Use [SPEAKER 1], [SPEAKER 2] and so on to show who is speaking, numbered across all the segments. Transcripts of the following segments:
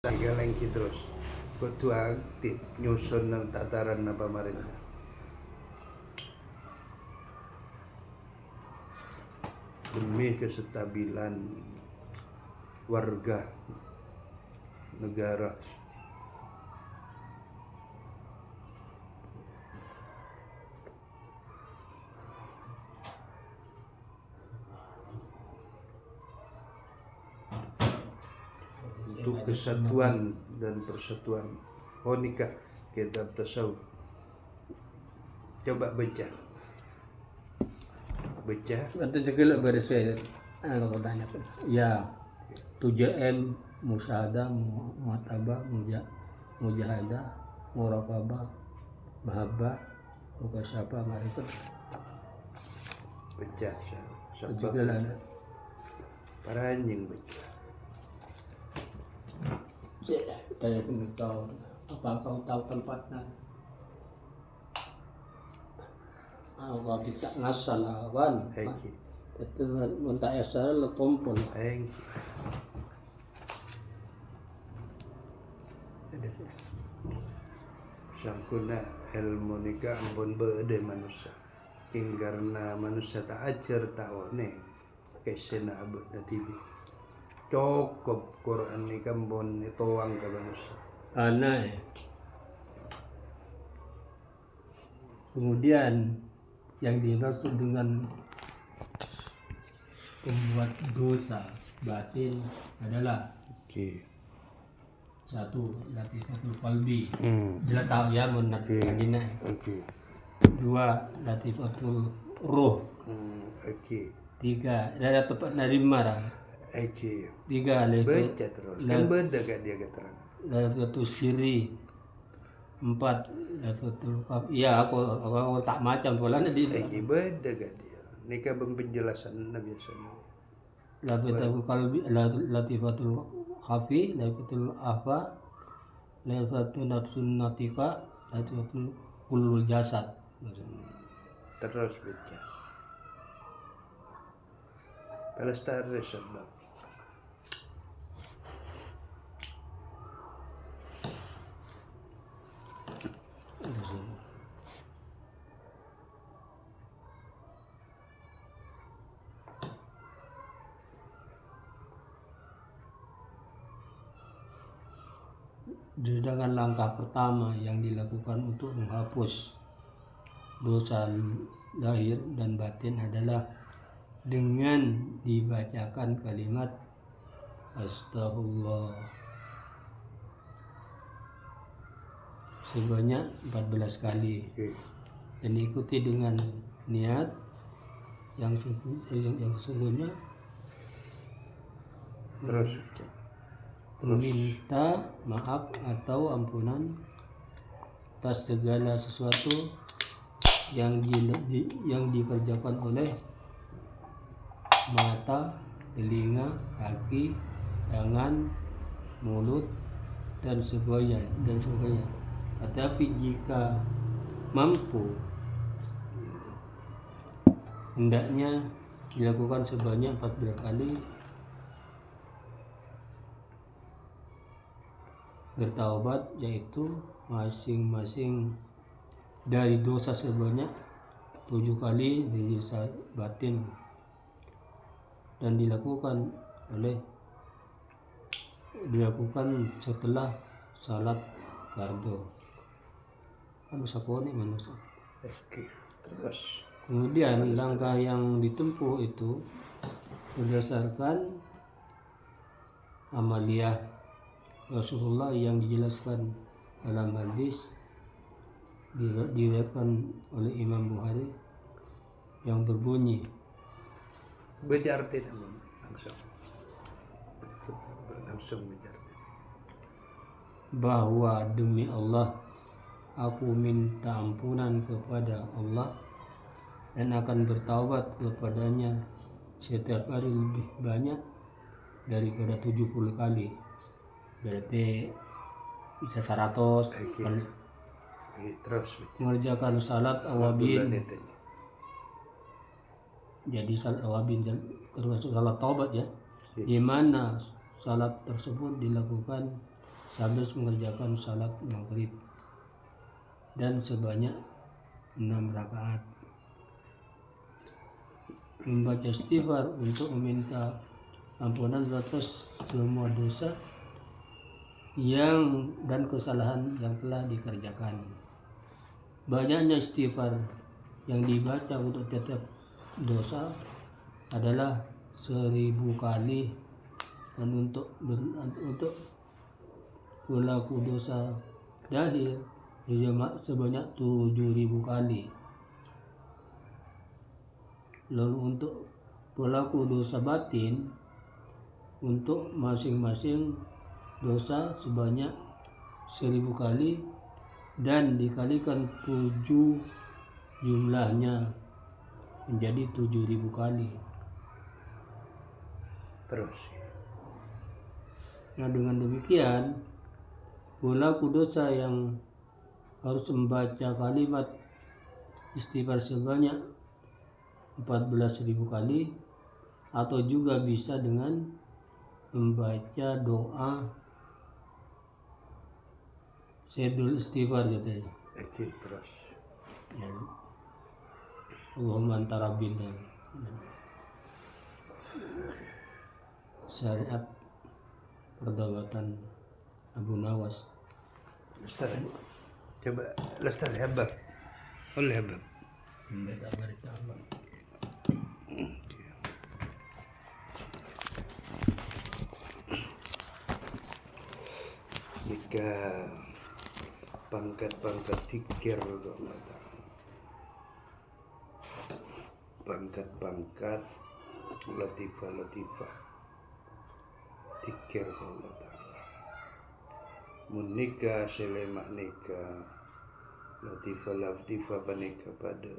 [SPEAKER 1] Galengki terus kudu aktif nyusun nang tataran na pamarentah demi kestabilan warga negara. Untuk kesatuan dan persatuan. Oh nikah kitab tasawuf. Coba baca.
[SPEAKER 2] Itu juga bersih. Kalau tanya pun. Ya, 7M musyahadah, muhatabah, mujahadah, muraqabah, mahabbah, mukasyafah, marifat.
[SPEAKER 1] Baca.
[SPEAKER 2] Itu juga ada.
[SPEAKER 1] Para anjing baca.
[SPEAKER 2] Tanya pun tahu. Apa kau tahu tempatnya? Allah kita ngasal awan. Itu mentah asal le pompon.
[SPEAKER 1] Sangkuna ilmu nikah ampun bede manusia. King karena manusia tak ajar tahu nih. Kesena abad tibi. Cukup Quran nikah ampun toang ke manusia.
[SPEAKER 2] Aneh. Kemudian yang dimaksud dengan pembuat dosa batin adalah satu, latifatul qalbi. Jelas tahu ya menakdirnya. Dua, latifatul ruh. Tiga, ada tempat narimara. Tiga,
[SPEAKER 1] baca terus. Kan beda gak dia keterangan.
[SPEAKER 2] Latifatul siri. 4, latifatul qaf. Iya, aku tak macam polanya di.
[SPEAKER 1] Beda gak dia. Nikah penjelasan biasanya.
[SPEAKER 2] Latifatul qalbi, latifatul khafi, latifatul afa, latifatul nafsun natika, latifatul kulul jasad.
[SPEAKER 1] Terus baca. Pelestari sebab.
[SPEAKER 2] Dengan langkah pertama yang dilakukan untuk menghapus dosa lahir dan batin adalah dengan dibacakan kalimat Astaghfirullah sebanyak 14 kali dan diikuti dengan niat yang sesungguhnya
[SPEAKER 1] terus
[SPEAKER 2] meminta maaf atau ampunan atas segala sesuatu yang dikerjakan oleh mata, telinga, kaki, tangan, mulut dan sebagainya. Tetapi jika mampu, hendaknya dilakukan sebanyak 14 kali. Bertaubat yaitu masing-masing dari dosa sebanyak 7 kali dari dosa batin dan dilakukan setelah salat fardu.
[SPEAKER 1] Terus
[SPEAKER 2] kemudian langkah yang ditempuh itu berdasarkan amaliyah Rasulullah yang dijelaskan dalam hadis diriwayatkan oleh Imam Bukhari yang berbunyi
[SPEAKER 1] bejarti langsung bejarti
[SPEAKER 2] bahwa demi Allah aku minta ampunan kepada Allah dan akan bertaubat kepadanya setiap hari lebih banyak daripada 70 kali. Berarti bisa 100 kali.
[SPEAKER 1] Terus
[SPEAKER 2] Mengerjakan salat awabin. Jadi salat awabin termasuk salat taubat ya. Di mana salat tersebut dilakukan sehabis mengerjakan salat maghrib dan sebanyak 6 rakaat. Membaca istighfar untuk meminta ampunan atas semua dosa dan kesalahan yang telah dikerjakan. Banyaknya istighfar yang dibaca untuk tiap dosa adalah 1000 kali, dan untuk pelaku dosa zahir sebanyak 7000 kali. Lalu untuk pelaku dosa batin, untuk masing-masing dosa sebanyak 1000 kali dan dikalikan 7 jumlahnya menjadi 7000 kali.
[SPEAKER 1] Terus
[SPEAKER 2] Nah, dengan demikian pelaku dosa yang harus membaca kalimat istighfar sebanyak 14.000 kali, atau juga bisa dengan membaca doa Sayyidul Istighfar gitu ya.
[SPEAKER 1] oke, terus
[SPEAKER 2] Ya. Allahumma anta rabbina. Syariat perdebatan Abu Nawas.
[SPEAKER 1] Lestari, coba Lestari Habab, oleh Habab.
[SPEAKER 2] Berita apa?
[SPEAKER 1] Jika pangkat-pangkat tikir Allah Ta'ala, pangkat-pangkat latifah tikir Allah Ta'ala, menikah selemak nikah latifah panika pada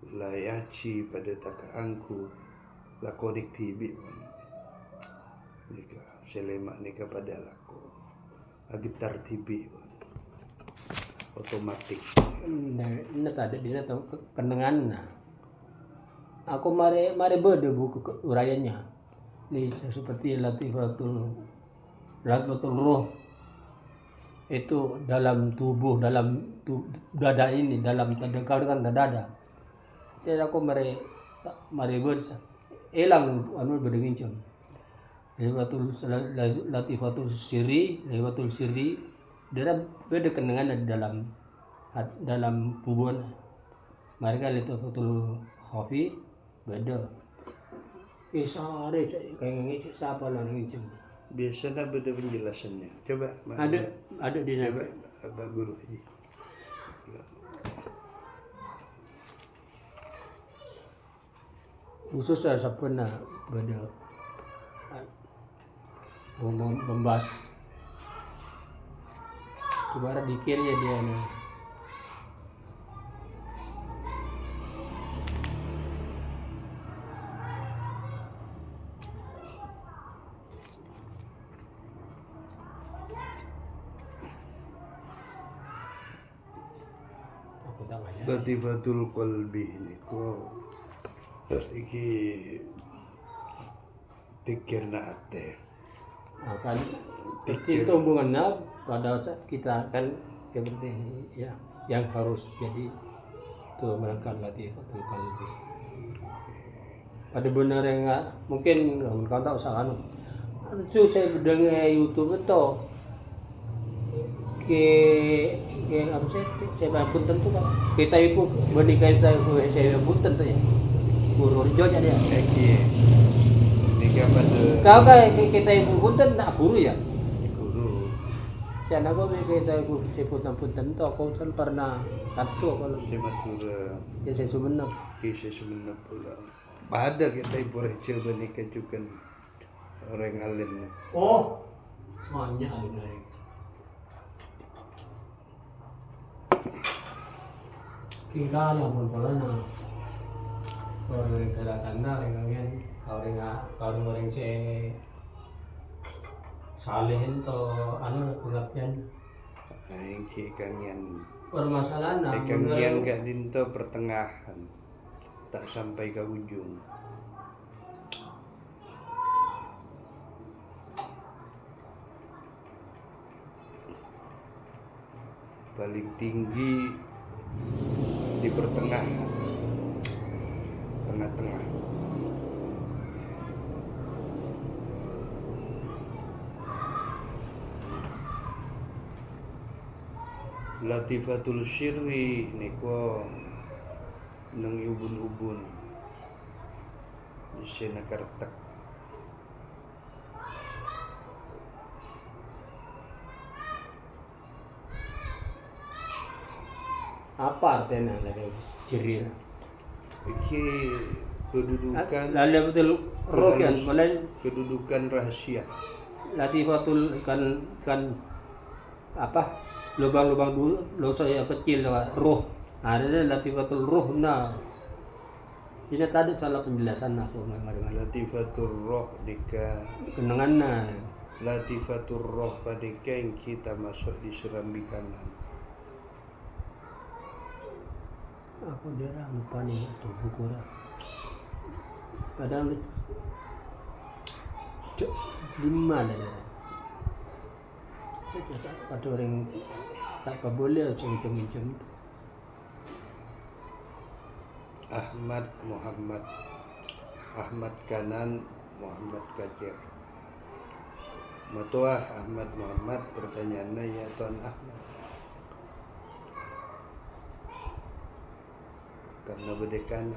[SPEAKER 1] layaci pada takaangku lakonik tibi nikah selemak nikah pada lako agitar tibi otomatik.
[SPEAKER 2] Ini tadi dia tahu kenangan. Nah, aku mari beda buku urayanya. Ini seperti Latifatul Roh, itu dalam tubuh, dada ini, dalam kau kan dada. Jadi aku mari beda elang anu berdengincam. Latifatul Siri, dia beda kenangan dalam kubur. Mereka Latifatul Khafi beda. Sare kayak siapa lah ngincam.
[SPEAKER 1] Biasanya beda penjelasannya. Coba
[SPEAKER 2] Ada di
[SPEAKER 1] coba Pak Guru ini.
[SPEAKER 2] Khusus saya pernah beda membahas ibarat dikir ya dia nih.
[SPEAKER 1] Latifatul qalbi niku iki pikirna ate.
[SPEAKER 2] Akan itu hubungannya pada saat kita kan seperti ya yang harus jadi itu melangkah Latifatul Qalbi. Pada benar yang enggak mungkin kau tak usah anu. Itu saya dengar YouTube itu ke apa sih saya pun tentu kan kita ibu menikah saya pun tentu ya guru jo jadi ya
[SPEAKER 1] Iki nikah pada
[SPEAKER 2] kau kan kita ibu pun tentu tak guru ya
[SPEAKER 1] guru
[SPEAKER 2] dan aku kita ibu saya pun tentu aku kan pernah satu kalau
[SPEAKER 1] sematura
[SPEAKER 2] ya saya sebenarnya
[SPEAKER 1] kisah sebenarnya pula pada kita ibu receh menikah juga orang alim.
[SPEAKER 2] oh banyak benar. Kita lamun polana kalau yang tanda dengan kalau orang se salihin to anu pengertian
[SPEAKER 1] Iki kangen
[SPEAKER 2] permasalahan
[SPEAKER 1] kangen gak dinto pertengahan tak sampai ke ujung. paling tinggi di pertengahan, tengah-tengah. Latifatul syirri niku nang ubun-ubun isena kartek.
[SPEAKER 2] Apa artinya dari ciri?
[SPEAKER 1] Iki kedudukan
[SPEAKER 2] Lalu betul roh kan, mulai
[SPEAKER 1] kedudukan rahasia.
[SPEAKER 2] latifatul kan apa lubang-lubang dulu dosa yang kecil roh. Ada latifatul roh nah. Ini tadi salah penjelasan aku kemarin.
[SPEAKER 1] Latifatul roh nika
[SPEAKER 2] Kenangan
[SPEAKER 1] latifatul roh padika yang kita masuk di serambi kanan.
[SPEAKER 2] aku dia lupa nih tuh buku dah. Padahal di mana dia? Ada orang tak boleh macam-macam.
[SPEAKER 1] Ahmad Muhammad, Ahmad kanan, Muhammad kacir. Matuah Ahmad Muhammad, pertanyaannya ya Tuan Ahmad. Karena berdekatan.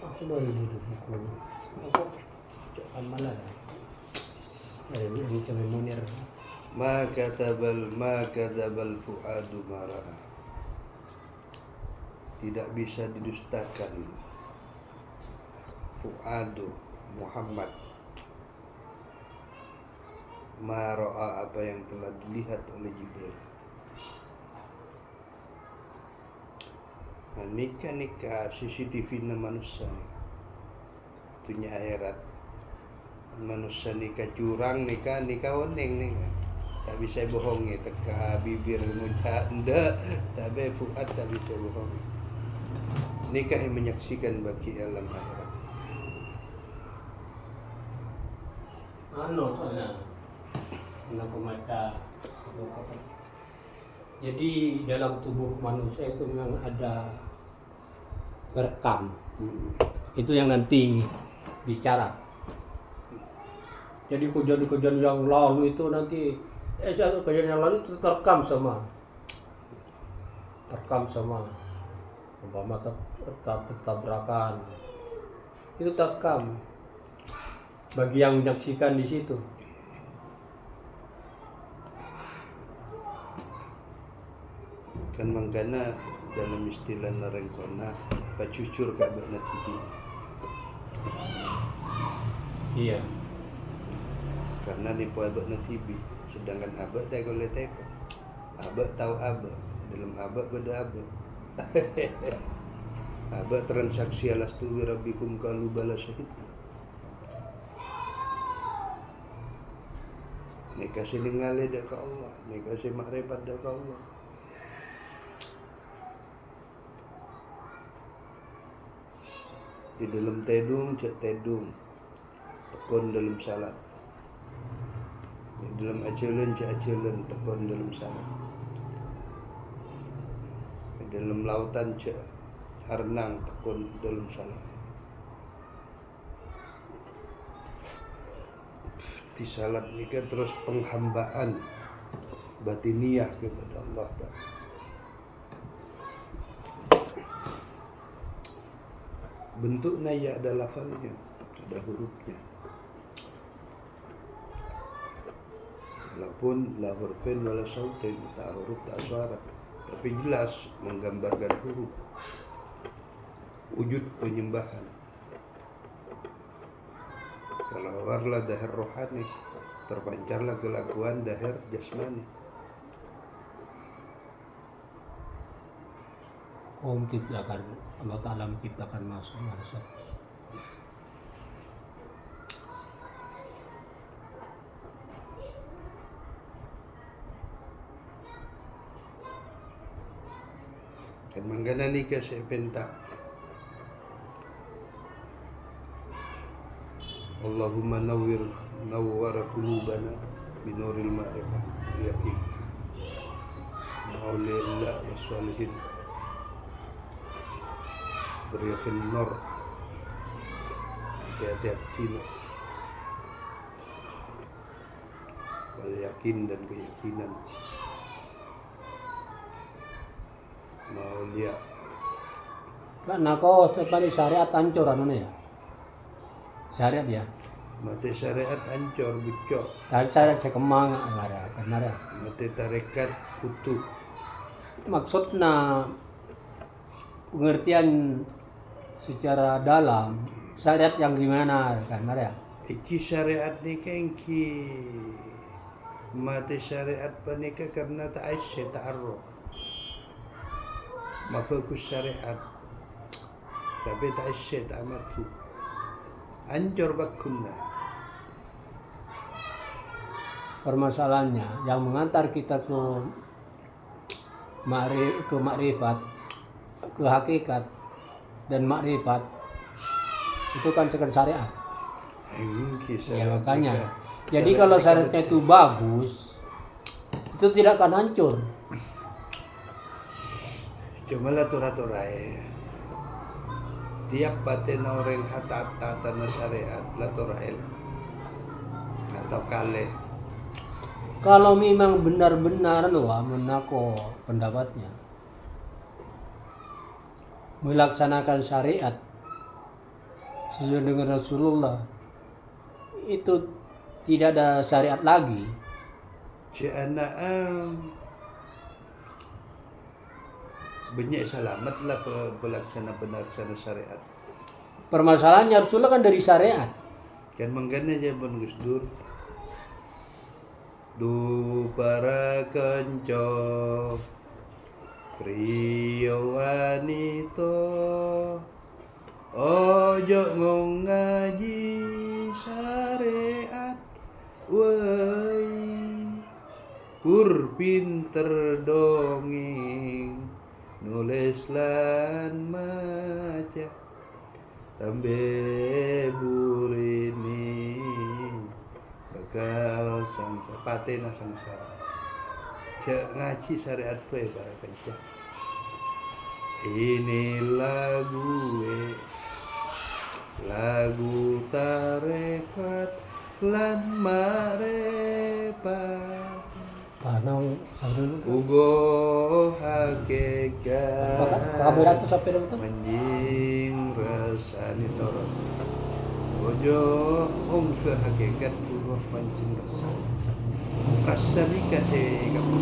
[SPEAKER 2] Aku baru duduk buku. Aku cakap malah. Ada ini cuma munir.
[SPEAKER 1] Ma kadzabal fuadu mara'a. Tidak bisa didustakan fuadu Muhammad mara'a apa yang telah dilihat oleh Jibril. Nah, nikah CCTV na manusia nih. Itunya akhirat. Manusia nikah curang nikah oneng nih. Tak bisa bohong ya, teka bibir ngucap ndak, tapi fuad tak bisa bohong. Nikah yang menyaksikan bagi alam akhirat.
[SPEAKER 2] Soalnya mata. Jadi dalam tubuh manusia itu memang ada kerekam. Itu yang nanti bicara. Jadi kejadian yang lalu itu nanti kejadian yang lalu itu terekam sama umpama tabrakan itu terekam bagi yang menyaksikan di situ.
[SPEAKER 1] Kan mangkana dalam istilah narengkona pacucur ka abad TV.
[SPEAKER 2] Iya.
[SPEAKER 1] Karena nipu abad TV, sedangkan abad tak boleh teko. Abad tahu abad, dalam abad beda abad. Abad transaksi alastu bi rabbikum qalu bala syahid. Nek kasih ningale dak ka Allah, nek kasih makrifat dak ka Allah. Di dalam tedung cek tedung, tekun dalam salat. Di dalam ajalan cek ajalan, tekun dalam salat. Di dalam lautan cek renang, tekun dalam salat. Di salat ini kan terus penghambaan batiniah kepada Allah Ta'ala. Bentuknya ya ada lafalnya, ada hurufnya. Walaupun la hurfin wala sautin, tak huruf tak suara, tapi jelas menggambarkan huruf. Wujud penyembahan. Kalau warla dahir rohani, terpancarlah kelakuan dahir jasmani.
[SPEAKER 2] Menciptakan Allah Ta'ala menciptakan manusia.
[SPEAKER 1] Kan manggana nikah saya pentak Allahumma nawwir qulubana binuril ma'rifah yaqin ma'ulillah wassalihin berikan nur hati-hati wal yakin dan keyakinan maulia
[SPEAKER 2] Karena kau tadi syariat hancur ya. Syariat ya.
[SPEAKER 1] mati syariat hancur bicok
[SPEAKER 2] Dari syariat sekemang ada karena ada.
[SPEAKER 1] mati tarekat utuh
[SPEAKER 2] Maksudnya pengertian secara dalam syariat yang gimana kan ada.
[SPEAKER 1] iki syariat ni kan ki mati syariat panika karena tak aisyah ta'arruf mabagus syariat tapi tak aisyah tak amatu hancur bakunna
[SPEAKER 2] Permasalahannya yang mengantar kita ke makrifat, ke hakikat dan makrifat itu kan sekedar syariat.
[SPEAKER 1] Engki
[SPEAKER 2] Ya
[SPEAKER 1] syariat
[SPEAKER 2] makanya.
[SPEAKER 1] nika.
[SPEAKER 2] Jadi
[SPEAKER 1] Syariat
[SPEAKER 2] kalau
[SPEAKER 1] nika
[SPEAKER 2] syariatnya itu bagus, itu tidak akan hancur.
[SPEAKER 1] cuma lah turai tiap paten orang hata tanah syariat lah turai atau kale
[SPEAKER 2] Kalau memang benar-benar menako pendapatnya melaksanakan syariat sesuai dengan Rasulullah itu tidak ada syariat lagi.
[SPEAKER 1] si anak banyak selamat lah pelaksana syariat
[SPEAKER 2] Permasalahannya Rasulullah kan dari syariat.
[SPEAKER 1] kan menggana aja Bun Gus Dur du para kanca priya wanita ojo ngaji syariat wei kur pinter dongeng nulis lan maca tambe burini bakal samsara patena samsara cek ngaji syariat bae para kanca ini lagu tarekat lan marepat
[SPEAKER 2] Panong sambil
[SPEAKER 1] ugo hakikat
[SPEAKER 2] kamera itu sampai dulu tuh.
[SPEAKER 1] manjing rasani torot ojo ke hakikat ugo manjing rasani kasih kamu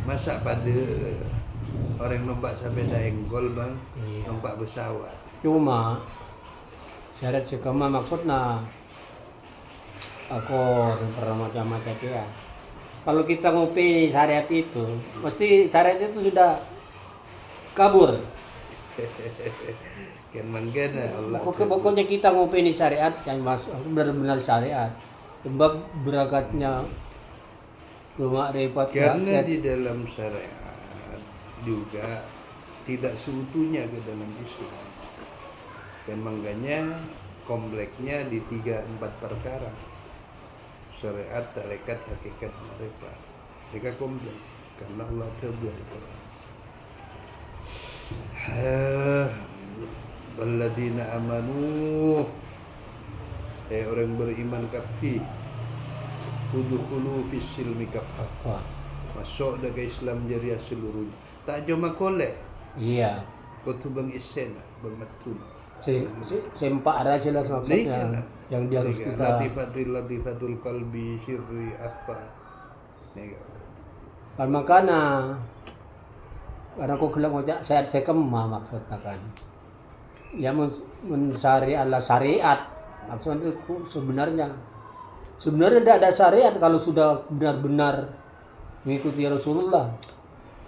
[SPEAKER 1] masa pada orang numpak sampai daenggol bang
[SPEAKER 2] Iya.
[SPEAKER 1] numpak pesawat
[SPEAKER 2] Cuma syariat sekema maksudnya aku pernah macam-macam ya. Kalau kita ngopi syariat itu, mesti syariat itu sudah kabur.
[SPEAKER 1] kan mangkana Allah
[SPEAKER 2] Pokoknya kita ngopi ini syariat yang masuk benar-benar syariat. Sebab berakatnya makrifat
[SPEAKER 1] karena di dalam syariat juga tidak seutuhnya ke dalam Islam dan makanya kompleknya di 3-4 perkara syariat, tarekat, hakikat, makrifat mereka komplek karena Allah terbuat Walladzina amanu orang beriman kafi udkhulu fis silmi kaffah
[SPEAKER 2] Wah,
[SPEAKER 1] masuk dalam Islam jariah seluruhnya tak cuma kolek
[SPEAKER 2] iya.
[SPEAKER 1] kutubang isen bermatun
[SPEAKER 2] Sempak ada jelas maksudnya yang dia harus kita.
[SPEAKER 1] latifatul qalbi syirri apa nih
[SPEAKER 2] Kan makanya karena aku bilang ngojak sehat sekema maksudnya kan. Ya mensari ala syariat maksudnya itu sebenarnya tidak ada syariat kalau sudah benar-benar mengikuti Rasulullah.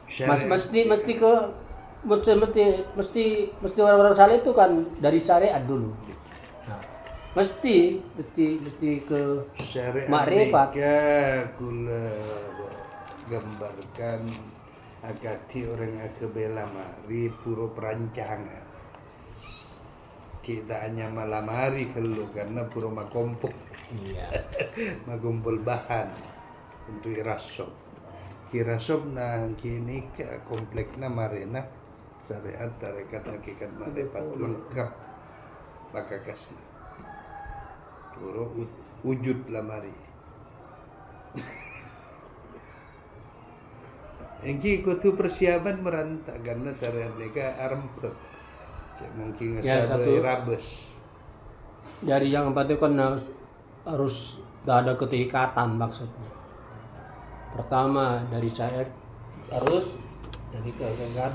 [SPEAKER 2] Mesti orang-orang saleh itu kan dari syariat dulu. Nah, mesti ke
[SPEAKER 1] syariat
[SPEAKER 2] makrifat.
[SPEAKER 1] nikah kula gambarkan Agati orang akebela mari puro perancangan. Kita hanya malam hari kalau karena puro makompok,
[SPEAKER 2] Iya.
[SPEAKER 1] magumpul bahan untuk irasop. Kirasop nah kini ke komplekna marena syariat tarekat hakikat marepat lengkap bakakasna. Puro wujud lamari. Engki kutu persiapan merantau karena syariat mereka arempet. Mungkin
[SPEAKER 2] Ya,
[SPEAKER 1] ngesaba
[SPEAKER 2] satu-
[SPEAKER 1] rabes.
[SPEAKER 2] Dari yang empat itu kan harus ada keterikatan maksudnya. Pertama dari saya harus dari kegiatan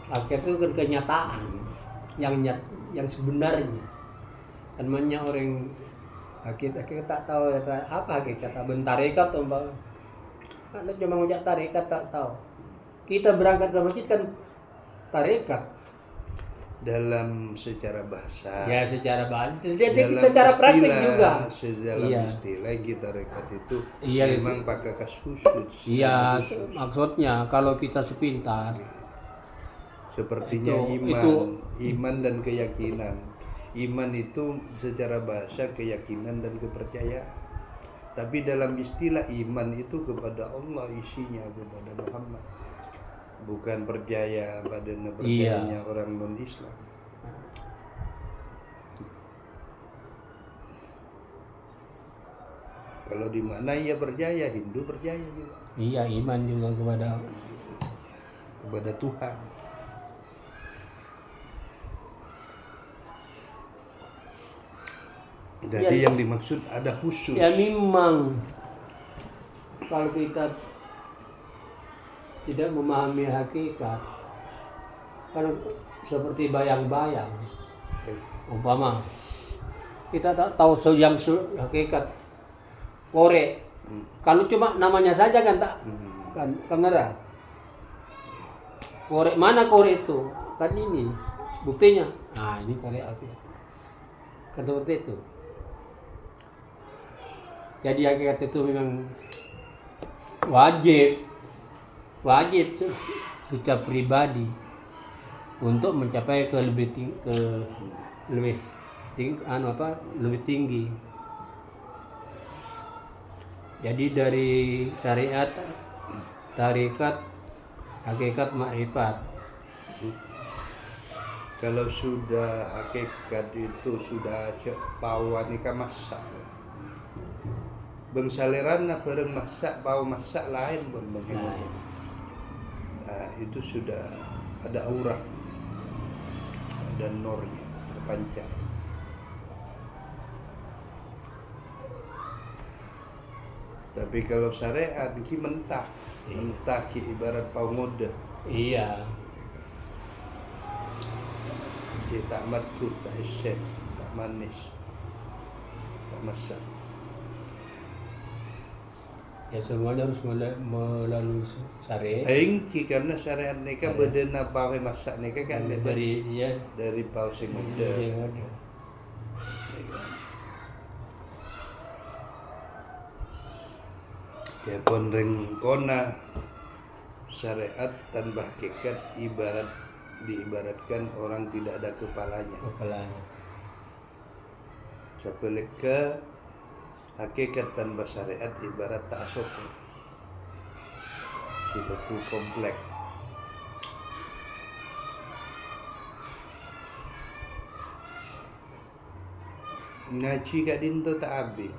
[SPEAKER 2] akhir itu kan kenyataan yang sebenarnya. Kan banyak orang kita tak tahu apa hakikat bentarekat atau mbak. Anda cuma ngajak tarekat tak tahu. Kita berangkat ke masjid kan tarekat.
[SPEAKER 1] Dalam secara bahasa,
[SPEAKER 2] Ya secara bahasa, jadi
[SPEAKER 1] dalam
[SPEAKER 2] secara praktik
[SPEAKER 1] istilah,
[SPEAKER 2] juga.
[SPEAKER 1] dalam
[SPEAKER 2] Iya.
[SPEAKER 1] istilah kita rekat itu
[SPEAKER 2] Iya,
[SPEAKER 1] memang pakai kas khusus.
[SPEAKER 2] Iya,
[SPEAKER 1] khusus.
[SPEAKER 2] maksudnya kalau kita sepintar,
[SPEAKER 1] Sepertinya iman dan keyakinan. Iman itu secara bahasa keyakinan dan kepercayaan. Tapi dalam istilah iman itu kepada Allah, isinya kepada Muhammad. Bukan percaya pada percayanya orang non-Islam. Kalau di mana ia percaya, Hindu percaya juga
[SPEAKER 2] iya iman juga
[SPEAKER 1] kepada Tuhan. Jadi
[SPEAKER 2] Ya.
[SPEAKER 1] yang dimaksud ada khusus.
[SPEAKER 2] ya memang kalau kita tidak memahami hakikat, kan seperti bayang-bayang. Umpama kita tak tahu hakikat korek. Kalau cuma namanya saja kan tak kan ada. Korek mana korek itu? Kan ini buktinya. Nah ini korek api. Kan seperti itu. Jadi hakikat itu memang wajib setiap pribadi untuk mencapai lebih tinggi. Jadi dari syariat, tarekat, hakikat, makrifat.
[SPEAKER 1] Kalau sudah hakikat itu sudah bawa nikah masak. Bengsaliran nak bareng masak, bawa masak lain pun bagaimana. Nah, itu sudah ada aura, ada nornya terpancar. Tapi kalau syariat ki mentah ki ibarat pau mode.
[SPEAKER 2] Iya.
[SPEAKER 1] Ki tak matu, tak esen, tak manis, tak masak.
[SPEAKER 2] Ya semuanya harus melalui syariat.
[SPEAKER 1] Engki karena syariat nikah bedena pau masak nikah kan
[SPEAKER 2] Dari dia
[SPEAKER 1] dari pau sing mode.
[SPEAKER 2] yang ada.
[SPEAKER 1] Japon ring kona syariat tanpa hakikat diibaratkan orang tidak ada kepalanya.
[SPEAKER 2] Kepalanya.
[SPEAKER 1] Sebelik ke hakikat tanpa syariat ibarat tak sopo. Itu komplek. Ngaji kat dinto tak habis.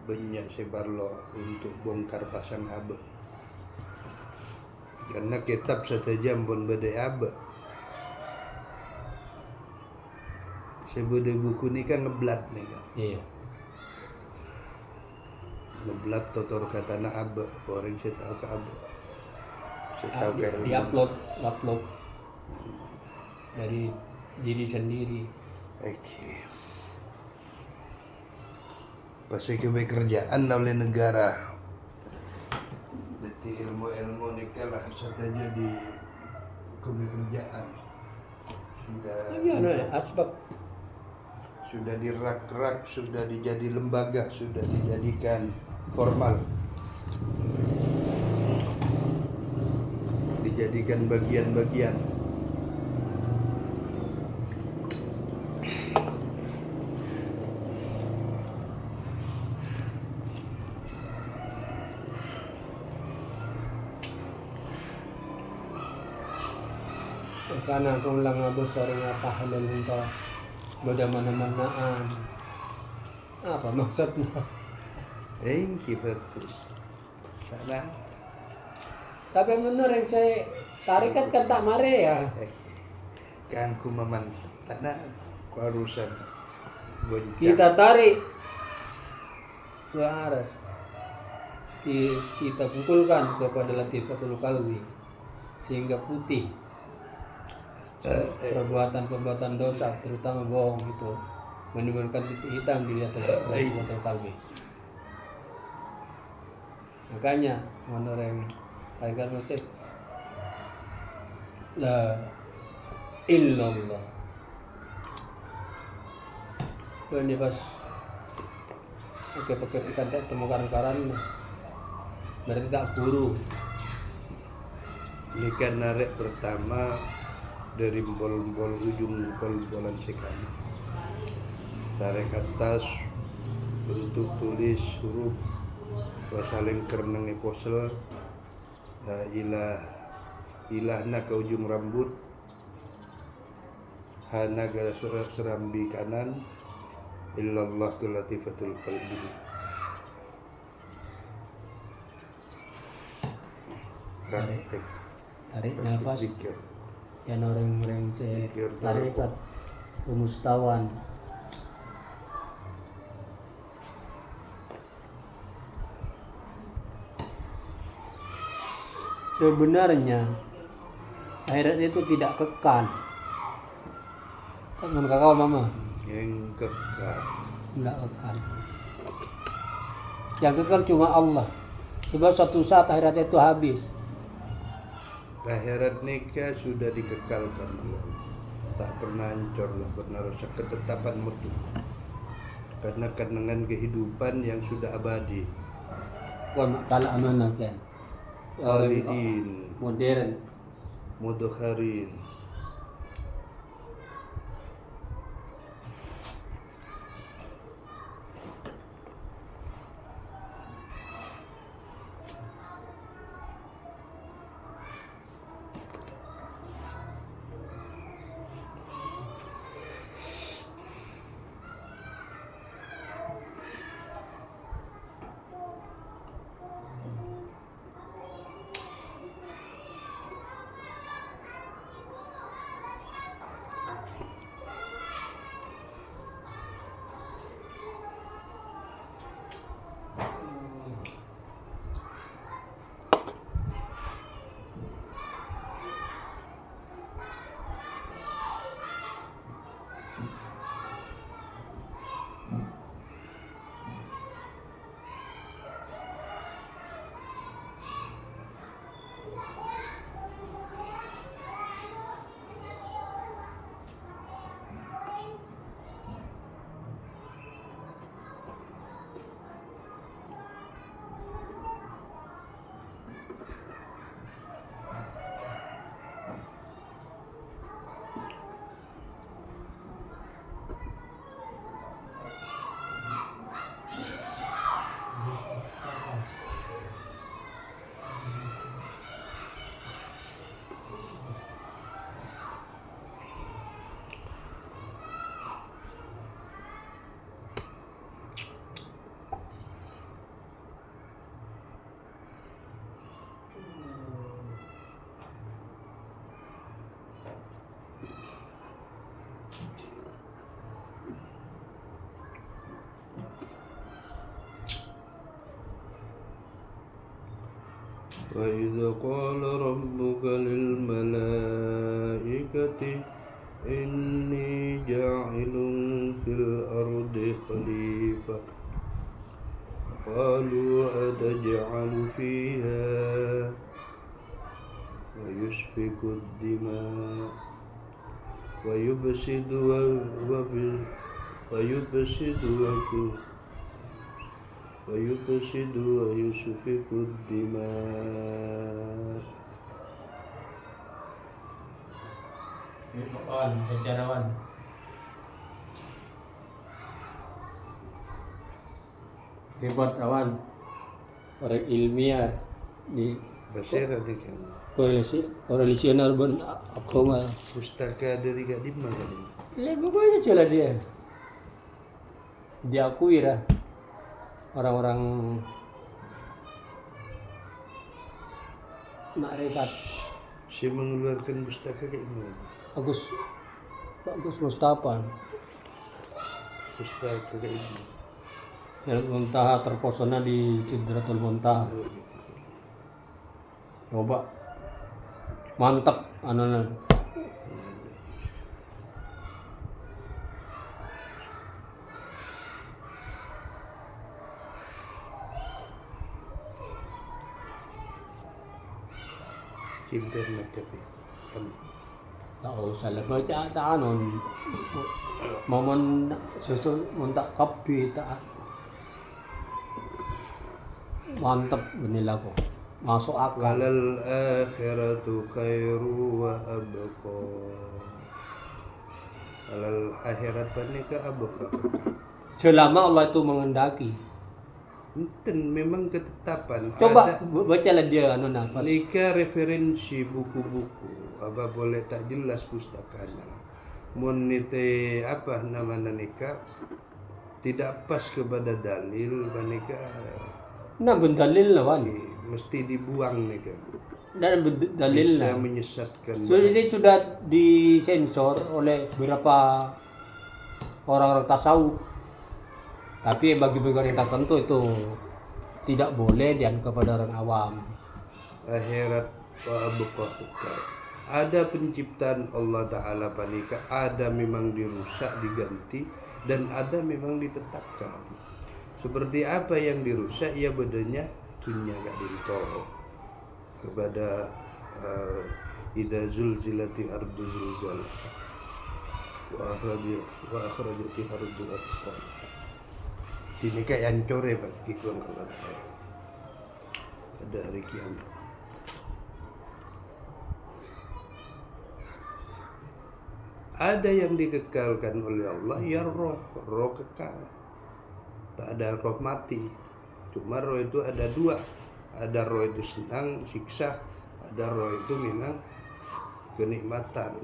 [SPEAKER 1] Banyak sebarlo untuk bongkar pasang abe. Karena kitab satu jam pun beda abe. Sebeda buku ni kan ngeblat ni kan.
[SPEAKER 2] Iya.
[SPEAKER 1] Ngeblat totor kata nak abe. Orang saya tahu ke abe. Saya tahu ke ilmu.
[SPEAKER 2] Upload dari diri sendiri.
[SPEAKER 1] Okey. Pasal kerjaan oleh negara. Jadi ilmu-ilmu ni kalah sahaja di kerjaan. Sudah
[SPEAKER 2] Iya, asbab
[SPEAKER 1] sudah dirak-rak, sudah dijadi lembaga, sudah dijadikan formal, dijadikan bagian-bagian.
[SPEAKER 2] Karena kung lang abos sa rin nga pahalal nito bada mana-manaan apa maksudnya
[SPEAKER 1] Bagus. Sana.
[SPEAKER 2] sabi mo na rin saya tarikat kan tak mare ya
[SPEAKER 1] Kang kumamantap. Sana urusan goncang.
[SPEAKER 2] kita tarik ke arah kita pukulkan kepada Latifatul Qalbi sehingga putih perbuatan-perbuatan dosa terutama bohong itu menimbulkan titik hitam di atas Latifatul Qalbi. Makanya menurut ayat musik la illallah ini pas pakai ikan tak temukan karan berarti tak guru
[SPEAKER 1] Ini kan narik pertama dari bol-bol ujung bol-bolan sekali. Tarik atas bentuk tulis huruf saling kereneng posel ilahna ke ujung rambut, hana ke serambi kanan, illallah ke Latifatul Qalbi. Praktek
[SPEAKER 2] tarik nafas
[SPEAKER 1] pikir.
[SPEAKER 2] yang orang-orang
[SPEAKER 1] Pikir
[SPEAKER 2] tarikat rumustawan sebenarnya akhirat itu tidak kekal. Tak kakak mama
[SPEAKER 1] Yang kekal.
[SPEAKER 2] tidak kekal. Yang kekal cuma Allah. Sebab suatu saat akhirat itu habis.
[SPEAKER 1] Akhirat nikah sudah dikekalkan Allah. Tak pernah hancur, lah pernah rusak, ketetapan mutlak. Karena dengan kehidupan yang sudah abadi.
[SPEAKER 2] Bukan kalau amanah kan.
[SPEAKER 1] Khalidin,
[SPEAKER 2] Modern.
[SPEAKER 1] mudkharin. وإذ قال ربك للملائكة إني جاعل في الأرض خليفة قالوا أتجعل فيها ويسفك الدماء ويفسد ويبسد ويسفك الدماء.
[SPEAKER 2] Kawan, sejarawan. Hebat kawan. Orang ilmiah di
[SPEAKER 1] Basira ni kan.
[SPEAKER 2] korelasioner ben agama.
[SPEAKER 1] Pustaka dari kat di mana ni?
[SPEAKER 2] Lebih banyak lah dia. Diakui lah orang-orang makrifat.
[SPEAKER 1] Si mengeluarkan pustaka kat mana?
[SPEAKER 2] Agus Mustafa.
[SPEAKER 1] Pustaka kat mana?
[SPEAKER 2] Yang Muntaha terpesona di Sidratul Muntaha. Coba mantap anak.
[SPEAKER 1] Cimpen macam ni.
[SPEAKER 2] Tak usah lah baca tak anon. Momen sesuatu muntak kapi tak. Mantap benilah kok. Masuk akal.
[SPEAKER 1] Walal akhiratu khairu wa abqa. Walal akhirat panika abqa.
[SPEAKER 2] Selama Allah itu mengendaki.
[SPEAKER 1] Enten memang ketetapan.
[SPEAKER 2] Coba
[SPEAKER 1] Ada
[SPEAKER 2] bacalah dia anu nafas.
[SPEAKER 1] nika referensi buku-buku. Apa boleh tak jelas pustakana. Mun nite apa namanya nika tidak pas kepada dalil panika
[SPEAKER 2] Nah bendalil lah wan.
[SPEAKER 1] mesti dibuang nika.
[SPEAKER 2] Dan dalil
[SPEAKER 1] Bisa
[SPEAKER 2] lah.
[SPEAKER 1] menyesatkan.
[SPEAKER 2] So, ini sudah disensor oleh beberapa orang-orang tasawuf. Tapi bagi orang tertentu itu tidak boleh dianggap kepada orang awam.
[SPEAKER 1] Akhirat wa abqa kekal. Ada penciptaan Allah Ta'ala panika, ada memang dirusak, diganti, dan ada memang ditetapkan. Seperti apa yang dirusak, ya bedanya dunia gak dinto kepada idza zulzilati ardu zilzalaha wa akhrajati ardu athqalaha. Ini kayak hancur bagi Allah Ta'ala pada hari kiamat. Ada yang dikekalkan oleh Allah, ya roh kekal. Tak ada roh mati. Cuma roh itu ada dua. Ada roh itu senang, siksa. Ada roh itu memang kenikmatan.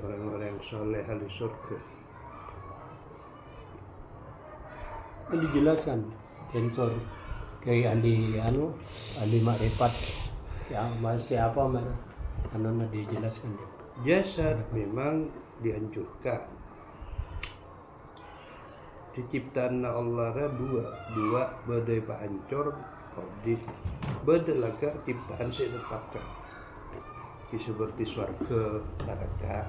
[SPEAKER 1] Orang-orang yang soleh ahli surga.
[SPEAKER 2] Ini dijelaskan sensor kayak ahli makrifat yang masih apa anu dijelaskan.
[SPEAKER 1] Jasad memang dihancurkan. Ciptaan Allah dua badai pahancur di badalaka ciptaan saya tetapkan. Seperti swarga, neraka.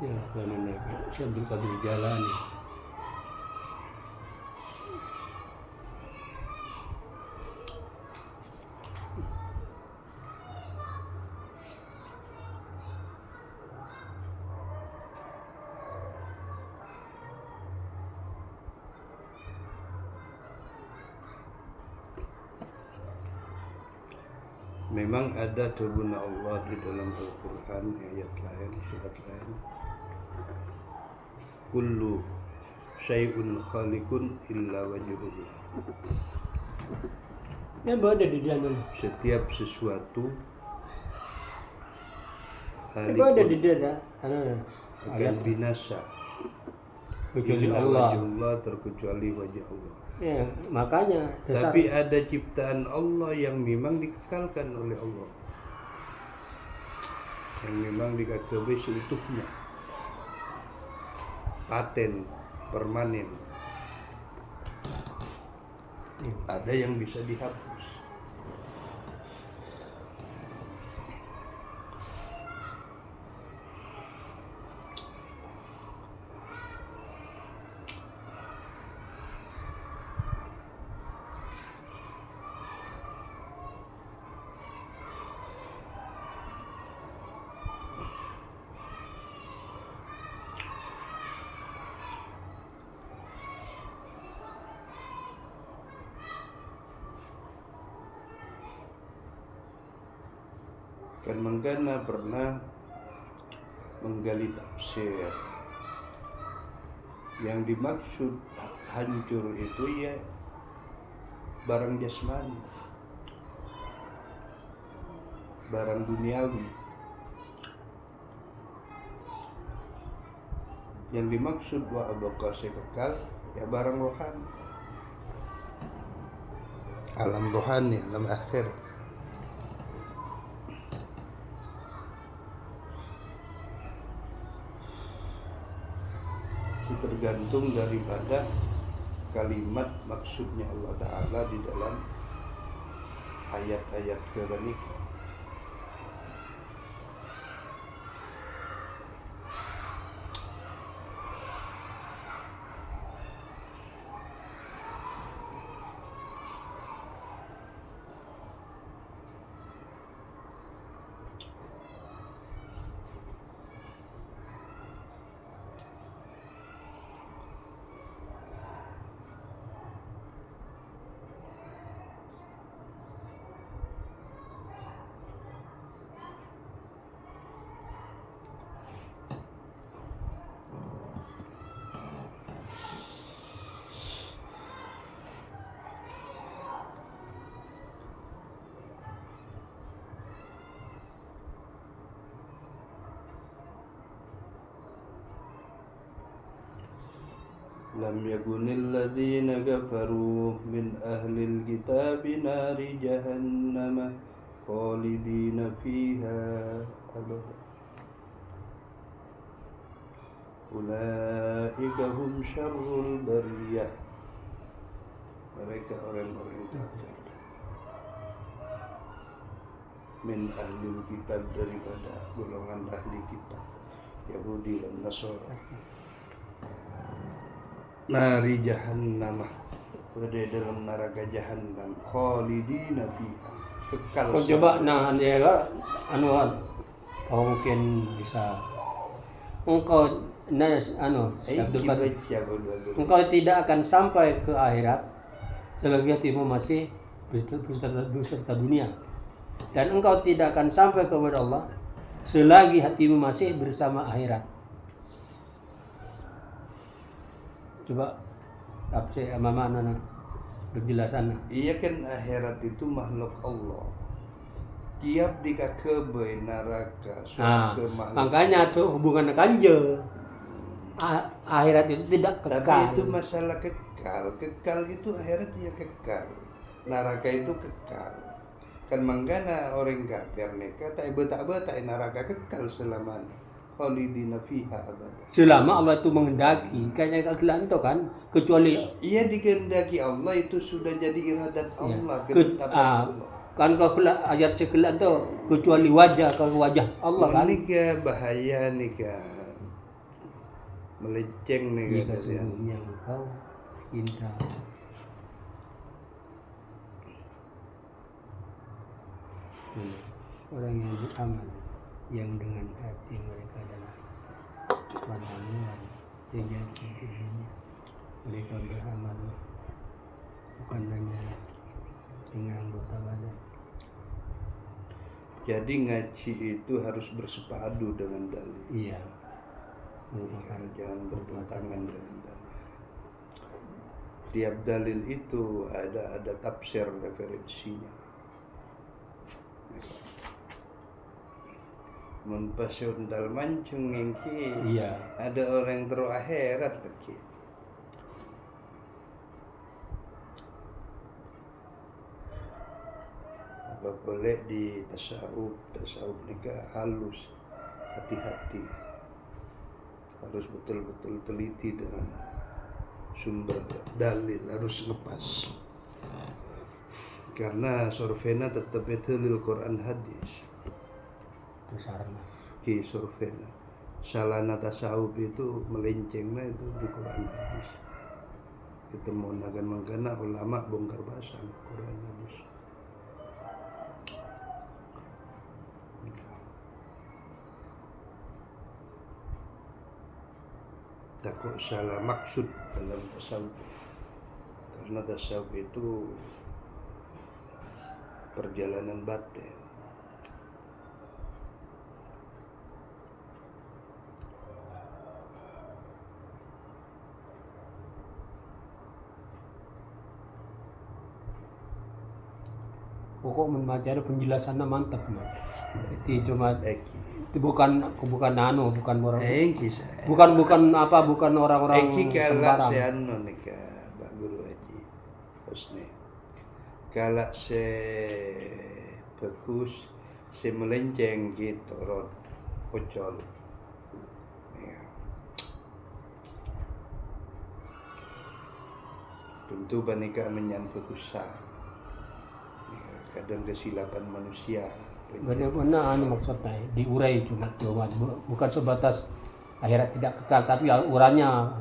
[SPEAKER 2] Ya, karena Syabdul Qadir Jalani.
[SPEAKER 1] Memang ada tubuhna Allah di dalam Al-Quran, ayat lain, surat lain. Kullu syai'un khaliqun illa wajhullah.
[SPEAKER 2] Yang berada di dalam.
[SPEAKER 1] Setiap sesuatu
[SPEAKER 2] Yang berada di dalam.
[SPEAKER 1] akan binasa.
[SPEAKER 2] Kecuali
[SPEAKER 1] Illa
[SPEAKER 2] Allah.
[SPEAKER 1] wajhullah, terkecuali wajah Allah.
[SPEAKER 2] Ya, makanya
[SPEAKER 1] Tapi ada ciptaan Allah yang memang dikekalkan oleh Allah. yang memang di KKB seutuhnya paten permanen, ada yang bisa dihapus. Kan Manggana pernah menggali tafsir. Yang dimaksud hancur itu ya barang jasmani, barang duniawi. Yang dimaksud wa abqa kekal ya barang rohani, alam rohani, alam akhir. Tergantung daripada kalimat maksudnya Allah Ta'ala di dalam ayat-ayat kebanika. Lam yakunil ladzina kafaru min ahlil kitabi nari jahannama khalidina fiha abada ulaika hum syarrul bariyah. Mereka orang-orang kafir min ahlil kitab, daripada golongan ahli kitab Yahudi dan Nasara. Nari jahannamah, berada dalam neraka jahannam, khalidina fiha, kekal.
[SPEAKER 2] Kau coba dia kau mungkin bisa engkau engkau tidak akan sampai ke akhirat selagi hatimu masih beserta dunia, dan engkau tidak akan sampai kepada Allah selagi hatimu masih bersama akhirat. Coba tafsir mana penjelasan.
[SPEAKER 1] Iya kan, akhirat itu makhluk Allah. Tiap di kakebe neraka surga makhluk.
[SPEAKER 2] Makanya tuh hubungan kanje. Akhirat itu tidak kekal.
[SPEAKER 1] Tapi itu masalah kekal. Kekal itu akhirat ya kekal. Neraka itu kekal. Kan manggana orang kafir mereka tak beta neraka kekal selamanya. Khalidina fiha abada.
[SPEAKER 2] Selama Allah itu menghendaki, kayaknya kegelan itu kan, kecuali
[SPEAKER 1] iya dikehendaki Allah itu sudah jadi iradat Allah, ketetapan Allah.
[SPEAKER 2] Kan kalau ayat sekelan itu kecuali wajah, kalau wajah Allah kan.
[SPEAKER 1] Ini ke bahaya nih ke meleceng nih
[SPEAKER 2] ke sesungguhnya engkau cinta. Orang yang beramal, yang dengan hati mereka adalah panamuan sejati dirinya. Mereka beramal bukan hanya dengan anggota badan.
[SPEAKER 1] Jadi ngaji itu harus bersepadu dengan dalil.
[SPEAKER 2] Iya.
[SPEAKER 1] Jangan bertentangan dengan dalil. Tiap dalil itu ada tafsir referensinya. Mun pasuntal mancung ngengki,
[SPEAKER 2] iya.
[SPEAKER 1] Ada orang terus akhirat lagi. Apa boleh di tasawuf nikah halus, hati-hati, harus betul-betul teliti dengan sumber dalil, harus lepas. Karena survena tetap itu lil Quran hadis.
[SPEAKER 2] Besarnya.
[SPEAKER 1] Ki survena. Salana tasawuf itu melencengnya itu di Quran hadis. Ketemu nagan mangkana ulama bongkar pasang Quran hadis. Takut salah maksud dalam tasawuf, karena tasawuf itu perjalanan batin.
[SPEAKER 2] Pokok membaca penjelasannya mantap, Mas. Itu cuma
[SPEAKER 1] Eki,
[SPEAKER 2] itu bukan anu, bukan orang,
[SPEAKER 1] kisah.
[SPEAKER 2] bukan orang-orang
[SPEAKER 1] Eki kalak
[SPEAKER 2] sembarang.
[SPEAKER 1] se anu nih ka Pak Guru Haji Husni. Kalak se bagus, se melenceng gitu rod ocol. Ya. Tentu banika menyangkut usaha. Ya, kadang kesilapan manusia.
[SPEAKER 2] Benar-benar anu maksudnya diurai cuma bukan sebatas akhirat tidak kekal, tapi urannya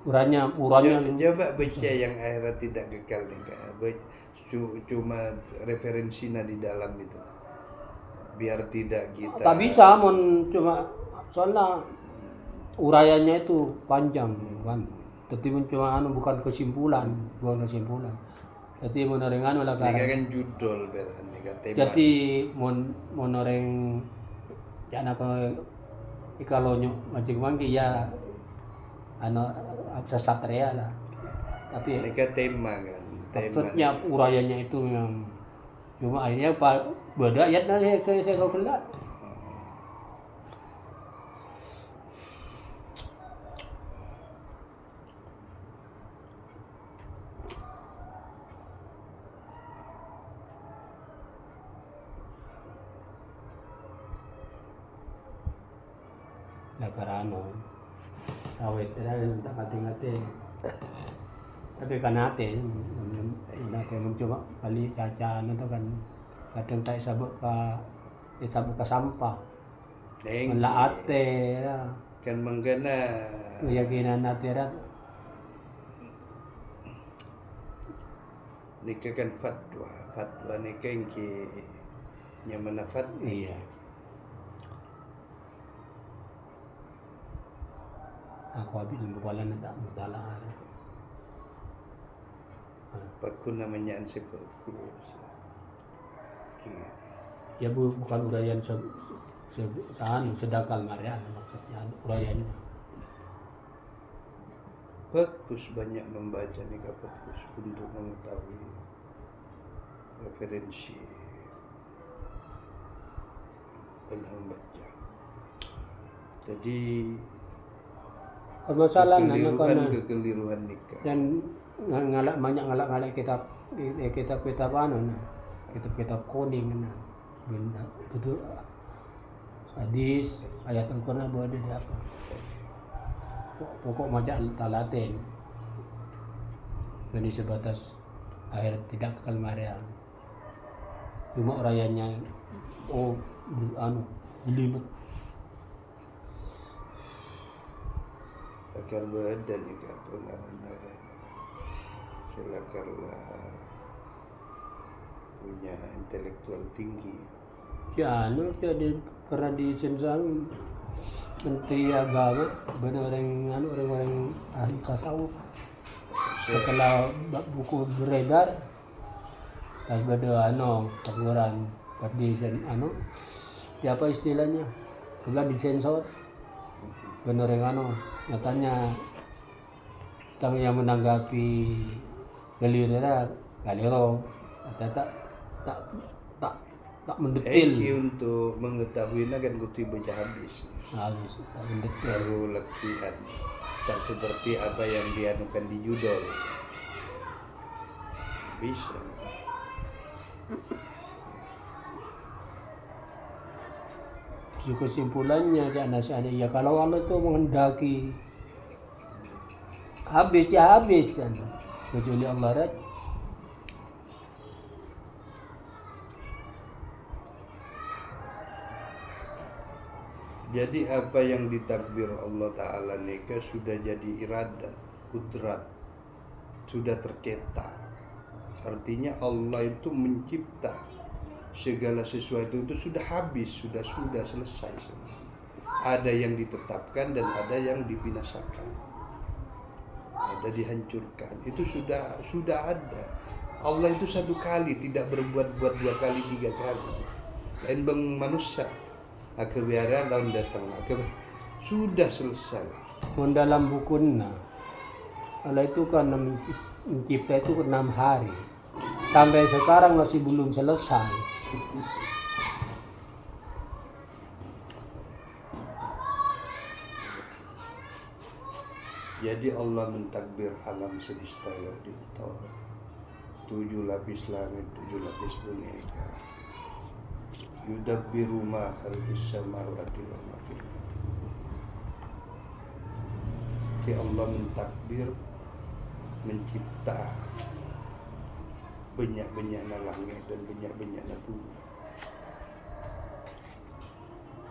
[SPEAKER 1] Coba baca yang akhirat tidak kekal nih Kak. Cuma referensinya di dalam itu. Biar tidak kita.
[SPEAKER 2] tak bisa cuma soalnya uraiannya itu panjang kan. Tapi cuma anu bukan kesimpulan. Jadi menoreng anu lah
[SPEAKER 1] Ini
[SPEAKER 2] kan.
[SPEAKER 1] kan judul berarti tema.
[SPEAKER 2] Jadi menoreng ya nak kalau macam mangki ya anu sasatria lah. Tapi
[SPEAKER 1] Ini kan tema kan.
[SPEAKER 2] maksudnya uraiannya itu memang cuma akhirnya beda ayat dari saya kau kelak. Nakarano awet talaga tak kating-kating. Tapi kan natin mencoba kali caca to kan kadang tayo sabot ka sampah. Malaate ra
[SPEAKER 1] Kan menggana
[SPEAKER 2] keyakinan natin ra
[SPEAKER 1] nikah kan fatwa nikah yang ki nyaman fatwa.
[SPEAKER 2] iya. Aku habis wala na tak mutala.
[SPEAKER 1] Pakun namanya an sebagus.
[SPEAKER 2] Ya bukan urayan sedakal marian maksudnya urayannya.
[SPEAKER 1] Bagus banyak membaca nikah bagus untuk mengetahui referensi. Banyak membaca. Jadi
[SPEAKER 2] Permasalahan
[SPEAKER 1] kekeliruan nikah.
[SPEAKER 2] dan banyak ngalak kitab anu na kitab kuning na benda itu hadis ayat Al-Quran berada di apa pokok macam talatin jadi sebatas akhir tidak kekal marian cuma rakyatnya anu jelimet
[SPEAKER 1] Akar badan nikah pengarang-arang. Silakarlah punya intelektual tinggi.
[SPEAKER 2] ya anu jadi pernah disensang Menteri Agama benar orang ahli tasawuf setelah buku beredar pas beda teguran pas di apa istilahnya sebelah disensor benar nyatanya kami yang menanggapi galileo tak mendetil
[SPEAKER 1] Eki untuk mengetahuinya kan kutu baca habis.
[SPEAKER 2] harus tak mendetil
[SPEAKER 1] Baru lekian. Tak seperti apa yang dianukan di judul. Bisa.
[SPEAKER 2] kesimpulannya ya kalau Allah itu menghendaki habis ya habis kan, kecuali Allah red.
[SPEAKER 1] Jadi apa yang ditakdir Allah Ta'ala nikah sudah jadi iradat, kudrat, sudah tercetak. Artinya Allah itu mencipta segala sesuatu itu sudah habis, sudah selesai semua. Ada yang ditetapkan dan ada yang dibinasakan, ada dihancurkan. Itu sudah ada. Allah itu satu kali, tidak berbuat 2 kali 3 kali. Lain bang manusia. Kebiaraan tahun datang sudah selesai.
[SPEAKER 2] Dalam bukunya Allah itu kan mencipta itu 6 hari, sampai sekarang masih belum selesai.
[SPEAKER 1] Jadi Allah mentakbir alam semesta di Taurat. 7 lapis langit, 7 lapis bumi. Yudabbiru ma khalqis samawati wal ardi. Allah mentakbir, mencipta banyak-banyak langit dan banyak-banyak bumi.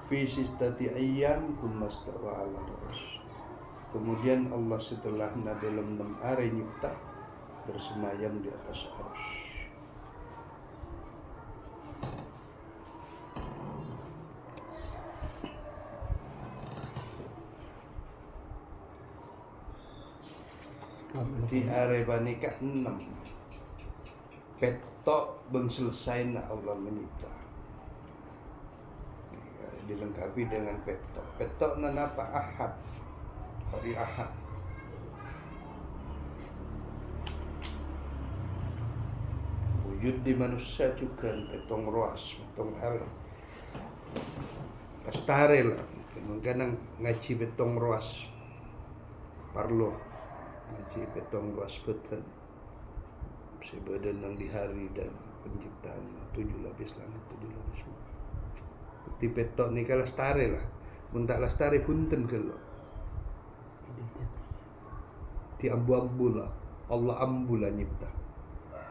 [SPEAKER 1] Fi sistati ayyam thumma stawa 'ala al-'arsy. Kemudian Allah setelah dalam 6 hari nyipta bersemayam di atas arsy. Di arebanika 6 petok beng selesai Allah menyipta, dilengkapi dengan petok apa Ahad, hari Ahad. Wujud di manusia juga petong ruas, petong hari kastare lah, kadang ngaji petong ruas parlo ngaji petong ruas betul sebadan di hari dan penciptaan 7 lapis langit 7 lapis bumi. Di petok ni kalau lestari lah, muntak lestari punten kalau di ambu-ambu lah, Allah ambu lah nyipta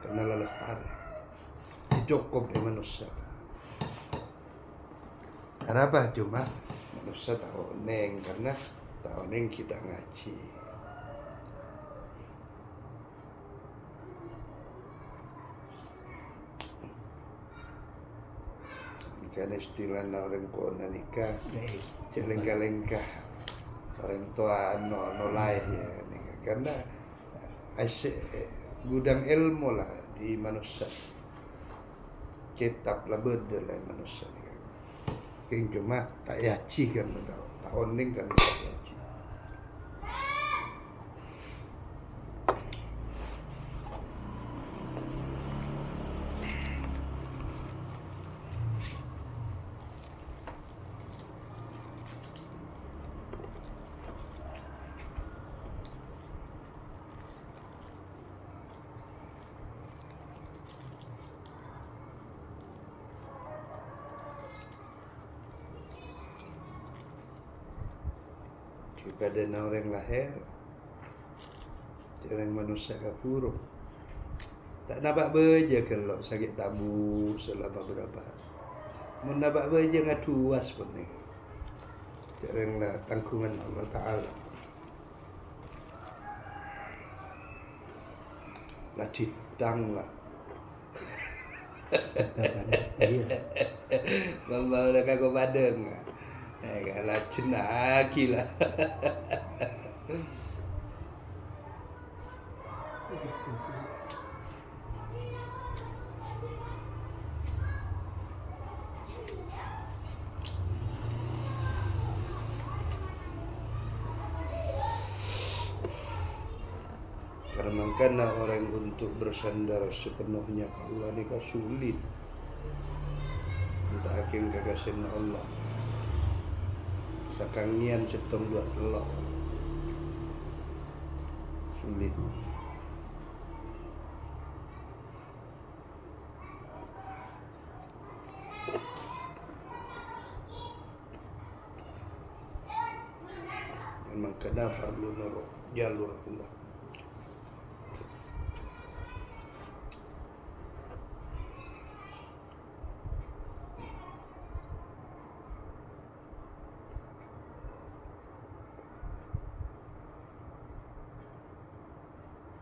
[SPEAKER 1] karena lah lestari cukup manusia. Kenapa? Cuma manusia tahu neng, karena tahu neng kita ngaji. Karena istilah orang kona nikah celengka-lengka orang tua nolai ya nikah. Karena gudang ilmu lah di manusia, kitab lah betul lah manusia nikah. Yang cuma tak yaci kan tak oning kan tak yaci. Pada orang lahir, orang manusia kapuro, tak nampak beja kalau sakit tabu selama berapa hari. Mau nampak beja ngatuas pun ni. Orang lah tangkungan Allah Taala. Lah ditang lah. Mama orang kagak badeng. Kalau cenaki lah. Karena orang untuk bersandar sepenuhnya ke Allah ni sulit. Entah hakim kagasin Allah. Sakangian setong 2 telok sulit. memang kena perlu nurut jalur Allah.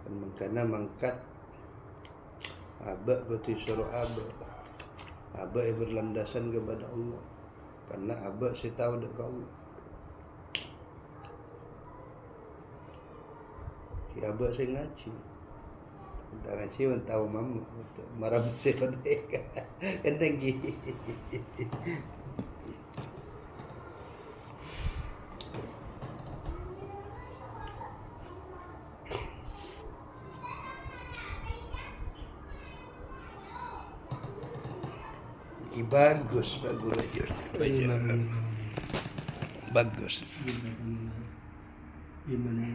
[SPEAKER 1] Memang kena mangkat abak berarti suruh abak yang berlandasan kepada Allah, karena abak saya tahu dekat Allah. Si abak saya ngaji, entah ngaji orang tahu mama marah saya pada kan tinggi. Bagus aja. Bagus.
[SPEAKER 2] Gimana?